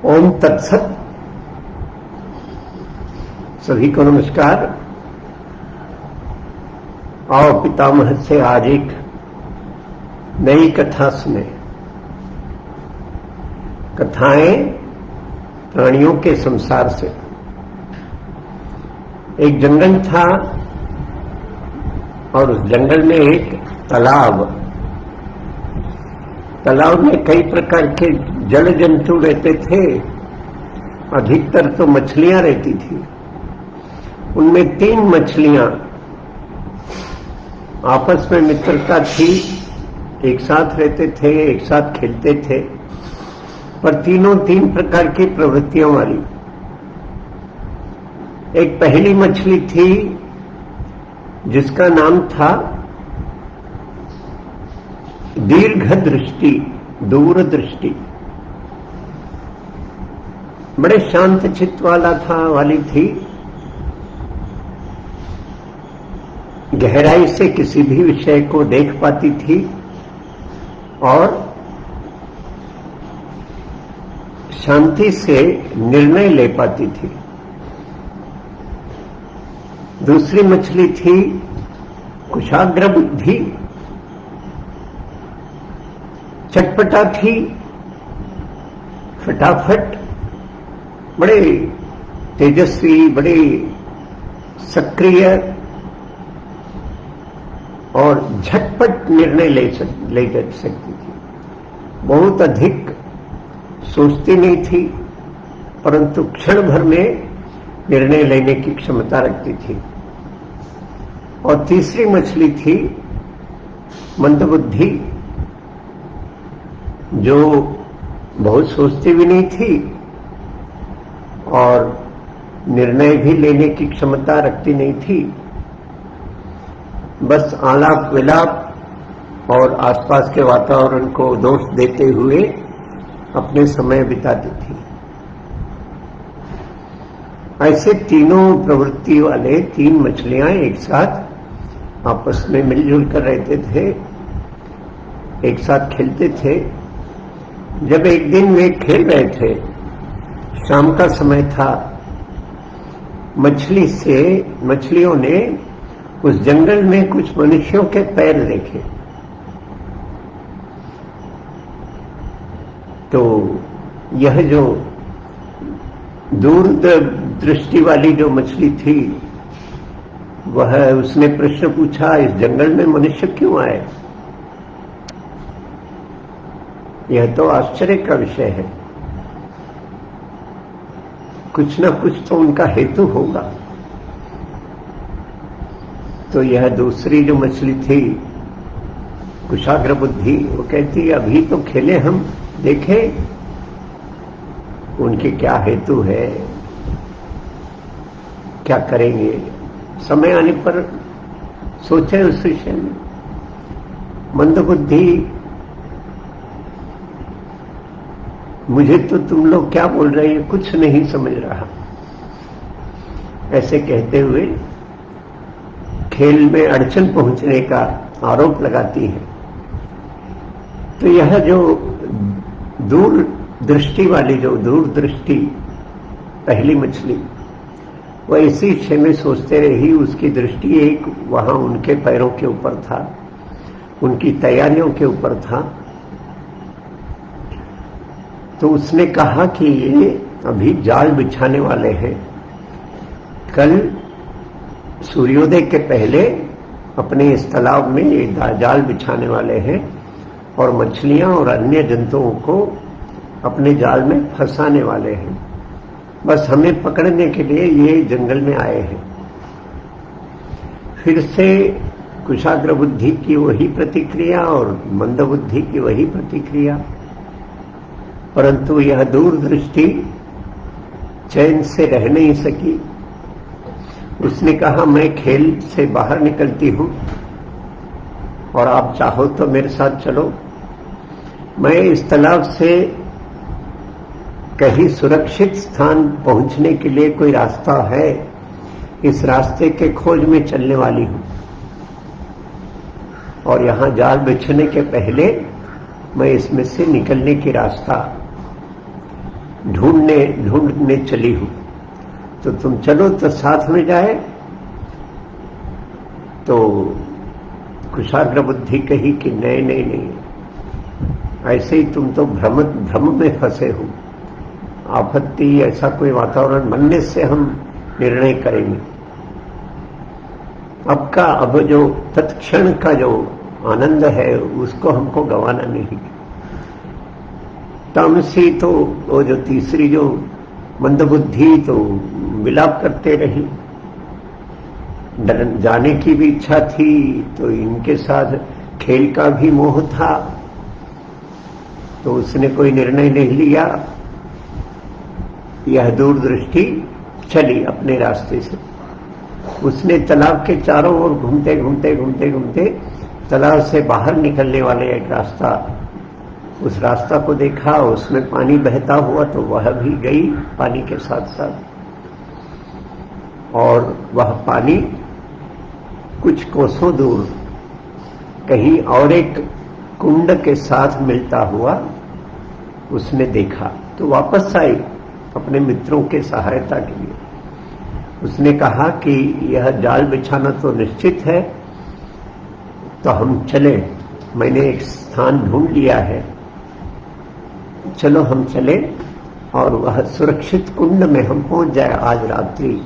ओम तत्सत। सभी को नमस्कार। आओ पितामह से आज एक नई कथा सुने। कथाएं प्राणियों के संसार से। एक जंगल था और उस जंगल में एक तालाब में कई प्रकार के जल जंतु रहते थे। अधिकतर तो मछलियां रहती थी। उनमें 3 मछलियां आपस में मित्रता थी, एक साथ रहते थे, एक साथ खेलते थे, पर तीनों 3 प्रकार की प्रवृत्तियों वाली। एक पहली मछली थी जिसका नाम था दीर्घ दृष्टि, दूर दृष्टि। बड़े शांत चित्त वाली थी। गहराई से किसी भी विषय को देख पाती थी और शांति से निर्णय ले पाती थी। दूसरी मछली थी कुशाग्र बुद्धि। चटपटा थी, फटाफट, बड़े तेजस्वी, बड़े सक्रिय और झटपट निर्णय ले सकती थी। बहुत अधिक सोचती नहीं थी, परंतु क्षण भर में निर्णय लेने की क्षमता रखती थी। और तीसरी मछली थी मंदबुद्धि, जो बहुत सोचती भी नहीं थी और निर्णय भी लेने की क्षमता रखती नहीं थी। बस आलाप विलाप और आसपास के वातावरण को दोष देते हुए अपने समय बिताती थी। ऐसे तीनों प्रवृत्ति वाले 3 मछलियां एक साथ आपस में मिलजुल कर रहते थे, एक साथ खेलते थे। जब एक दिन वे खेल रहे थे, शाम का समय था, मछलियों ने उस जंगल में कुछ मनुष्यों के पैर देखे। तो यह जो दूर दृष्टि वाली जो मछली थी, उसने प्रश्न पूछा, इस जंगल में मनुष्य क्यों आए? यह तो आश्चर्य का विषय है। कुछ न कुछ तो उनका हेतु होगा। तो यह दूसरी जो मछली थी कुशाग्र बुद्धि, वो कहती, अभी तो खेले, हम देखें उनके क्या हेतु है, क्या करेंगे, समय आने पर सोचे उस विषय में। मंदबुद्धि, मुझे तो तुम लोग क्या बोल रहे हैं, कुछ नहीं समझ रहा, ऐसे कहते हुए खेल में अड़चन पहुंचने का आरोप लगाती है। तो यह जो दूर दृष्टि पहली मछली, वह इसी विषय में सोचते रही। उसकी दृष्टि एक वहां उनके पैरों के ऊपर था, उनकी तैयारियों के ऊपर था। तो उसने कहा कि ये अभी जाल बिछाने वाले हैं, कल सूर्योदय के पहले अपने इस तालाब में ये जाल बिछाने वाले हैं और मछलियां और अन्य जंतुओं को अपने जाल में फंसाने वाले हैं। बस हमें पकड़ने के लिए ये जंगल में आए हैं। फिर से कुशाग्र बुद्धि की वही प्रतिक्रिया और मंदबुद्धि की वही प्रतिक्रिया, परंतु यह दूरदृष्टि चैन से रह नहीं सकी। उसने कहा, मैं खेल से बाहर निकलती हूं और आप चाहो तो मेरे साथ चलो। मैं इस तालाब से कहीं सुरक्षित स्थान पहुंचने के लिए कोई रास्ता है, इस रास्ते के खोज में चलने वाली हूं और यहां जाल बिछने के पहले मैं इसमें से निकलने की रास्ता ढूंढने चली हूं, तो तुम चलो तो साथ में जाए। तो कुशाग्र बुद्धि कही कि नहीं नहीं नहीं, ऐसे ही तुम तो भ्रम में फंसे हो। आपत्ति ऐसा कोई वातावरण बनने से हम निर्णय करेंगे। अब जो तत्क्षण का जो आनंद है उसको हमको गंवाना नहीं। तामसी तो वो जो तीसरी जो मंदबुद्धि तो विलाप करते रही, जाने की भी इच्छा थी, तो इनके साथ खेल का भी मोह था, तो उसने कोई निर्णय नहीं लिया। यह दूरदृष्टि चली अपने रास्ते से। उसने तालाब के चारों ओर घूमते घूमते घूमते घूमते तालाब से बाहर निकलने वाले एक रास्ता, उस रास्ता को देखा, उसमें पानी बहता हुआ, तो वह भी गई पानी के साथ साथ। और वह पानी कुछ कोसों दूर कहीं और एक कुंड के साथ मिलता हुआ उसने देखा, तो वापस आई अपने मित्रों के सहायता के लिए। उसने कहा कि यह जाल बिछाना तो निश्चित है, तो हम चले, मैंने एक स्थान ढूंढ लिया है, चलो हम चले और वह सुरक्षित कुंड में हम पहुंच जाए आज रात्रि।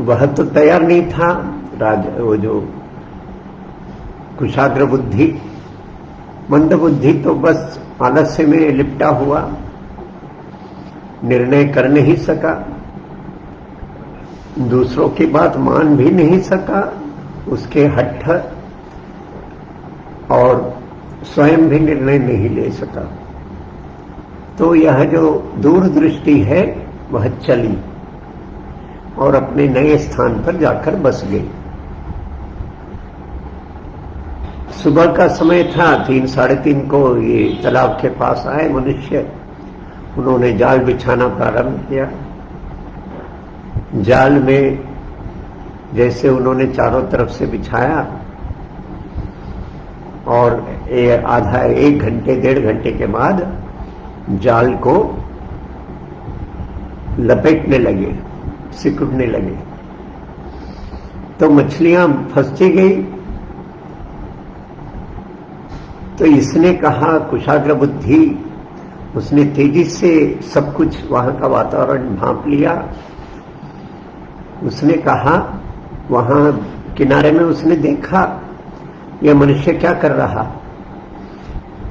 वह तो तैयार नहीं था, वो जो कुशाग्र बुद्धि, मंद बुद्धि तो बस आलस्य में लिपटा हुआ, निर्णय कर नहीं सका, दूसरों की बात मान भी नहीं सका, उसके हठ और स्वयं भी निर्णय नहीं ले सका। तो यह जो दूरदृष्टि है वह चली और अपने नए स्थान पर जाकर बस गई। सुबह का समय था, 3 साढ़े 3 को ये तालाब के पास आए मनुष्य। उन्होंने जाल बिछाना प्रारंभ किया। जाल में जैसे उन्होंने चारों तरफ से बिछाया और आधा 1 घंटे 1.5 घंटे के बाद जाल को लपेटने लगे, सिकुड़ने लगे, तो मछलियां फंसती गई। तो इसने कहा, कुशाग्र बुद्धि, उसने तेजी से सब कुछ वहां का वातावरण भांप लिया। उसने कहा, वहां किनारे में उसने देखा यह मनुष्य क्या कर रहा,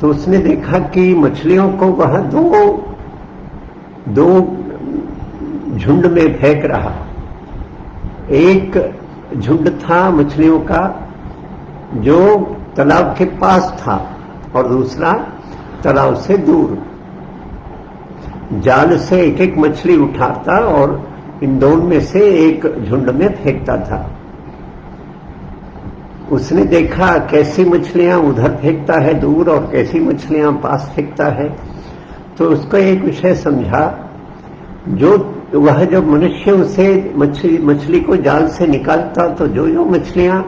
तो उसने देखा कि मछलियों को वह दो झुंड में फेंक रहा। एक झुंड था मछलियों का जो तालाब के पास था और दूसरा तालाब से दूर। जाल से एक एक मछली उठाता और इन दोनों में से एक झुंड में फेंकता था। उसने देखा कैसी मछलियां उधर फेंकता है दूर और कैसी मछलियां पास फेंकता है, तो उसको एक विषय समझा। वह जब मनुष्य उसे मछली को जाल से निकालता, तो जो मछलियां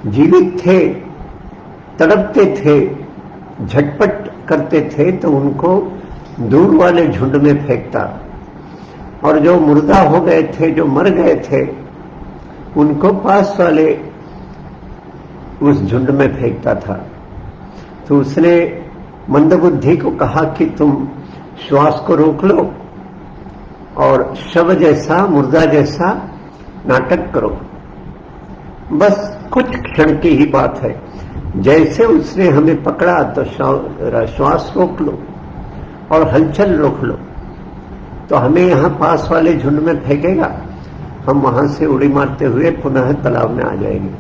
जीवित थे, तड़पते थे, झटपट करते थे, तो उनको दूर वाले झुंड में फेंकता, और जो मुर्दा हो गए थे, जो मर गए थे, उनको पास वाले उस झुंड में फेंकता था। तो उसने मंदबुद्धि को कहा कि तुम श्वास को रोक लो और शव जैसा, मुर्दा जैसा नाटक करो। बस कुछ क्षण की ही बात है। जैसे उसने हमें पकड़ा तो श्वास रोक लो और हलचल रोक लो, तो हमें यहां पास वाले झुंड में फेंकेगा, हम वहां से उड़ी मारते हुए पुनः तालाब में आ जाएंगे।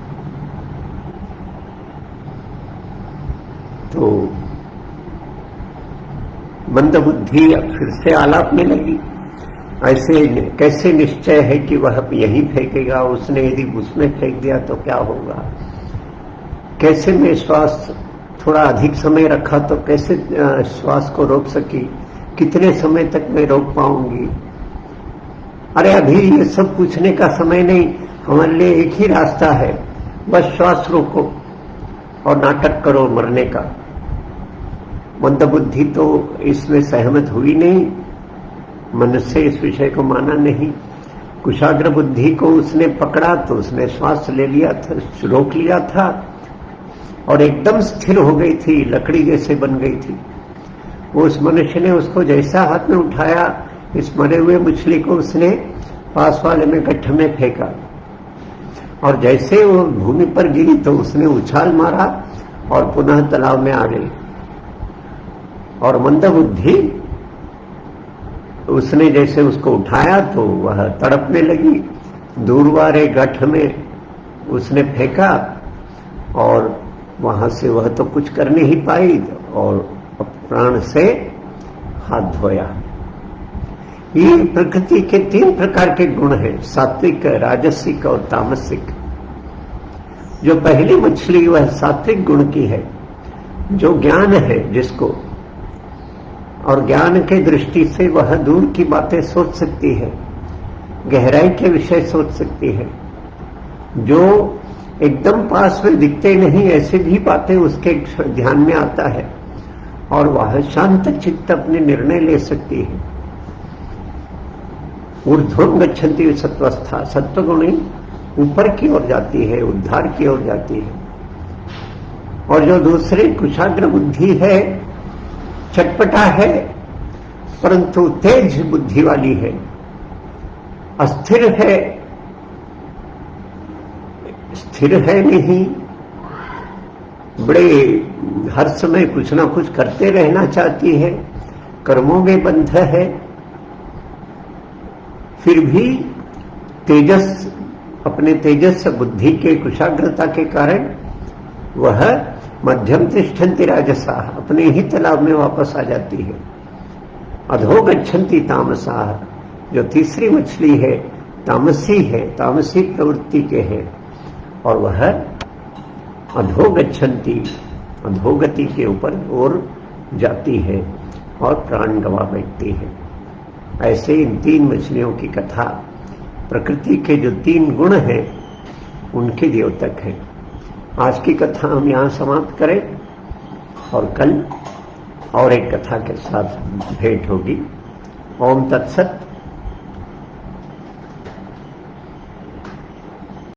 तो मंदबुद्धि फिर से आलाप में लगी। ऐसे कैसे निश्चय है कि वह यहीं फेंकेगा, उसने यदि उसमें फेंक दिया तो क्या होगा, कैसे मैं श्वास थोड़ा अधिक समय रखा तो कैसे श्वास को रोक सकी, कितने समय तक मैं रोक पाऊंगी। अरे अभी ये सब पूछने का समय नहीं, हमारे लिए एक ही रास्ता है, बस श्वास रोको और नाटक करो मरने का। मंदबुद्धि तो इसमें सहमत हुई नहीं, मन से इस विषय को माना नहीं। कुशाग्र बुद्धि को उसने पकड़ा तो उसने श्वास ले लिया था, रोक लिया था और एकदम स्थिर हो गई थी, लकड़ी जैसे बन गई थी। उस मनुष्य ने उसको जैसा हाथ में उठाया, इस मरे हुए मछली को उसने पास वाले में गड्ढे में फेंका और जैसे वो भूमि पर गिरी तो उसने उछाल मारा और पुनः तालाब में आ गई। और मंदबुद्धि उसने जैसे उसको उठाया तो वह तड़पने लगी, दूर वाले गड्ढ में उसने फेंका और वहां से वह तो कुछ कर नहीं पाई और प्राण से हाथ धोया। ये प्रकृति के 3 प्रकार के गुण हैं, सात्विक, राजसिक और तामसिक। जो पहली मछली वह सात्विक गुण की है, जो ज्ञान है जिसको, और ज्ञान के दृष्टि से वह दूर की बातें सोच सकती है, गहराई के विषय सोच सकती है। जो एकदम पास में दिखते नहीं ऐसे भी बातें उसके ध्यान में आता है और वह शांत चित्त अपने निर्णय ले सकती है। ऊर्ध्वं गच्छन्ति सत्वस्था, सत्वगुणी ऊपर की ओर जाती है, उद्धार की ओर जाती है। और जो दूसरे कुशाग्र बुद्धि है, चटपटा है परंतु तेज बुद्धि वाली है, अस्थिर है, स्थिर है नहीं, बड़े हर समय कुछ ना कुछ करते रहना चाहती है, कर्मों में बंध है, फिर भी तेजस, अपने तेजस बुद्धि के कुशाग्रता के कारण वह मध्यम तिष्ठन्ति राजसाः, अपने ही तालाब में वापस आ जाती है। अधो गच्छन्ति तामसाः, जो तीसरी मछली है तामसी है, तामसी प्रवृत्ति के है और वह अधो गच्छन्ति, अधोगति के ऊपर और जाती है और प्राण गंवा बैठती है। ऐसे इन 3 मछलियों की कथा, प्रकृति के जो 3 गुण हैं उनके द्योतक है। आज की कथा हम यहाँ समाप्त करें और कल और एक कथा के साथ भेंट होगी। ओम तत्सत।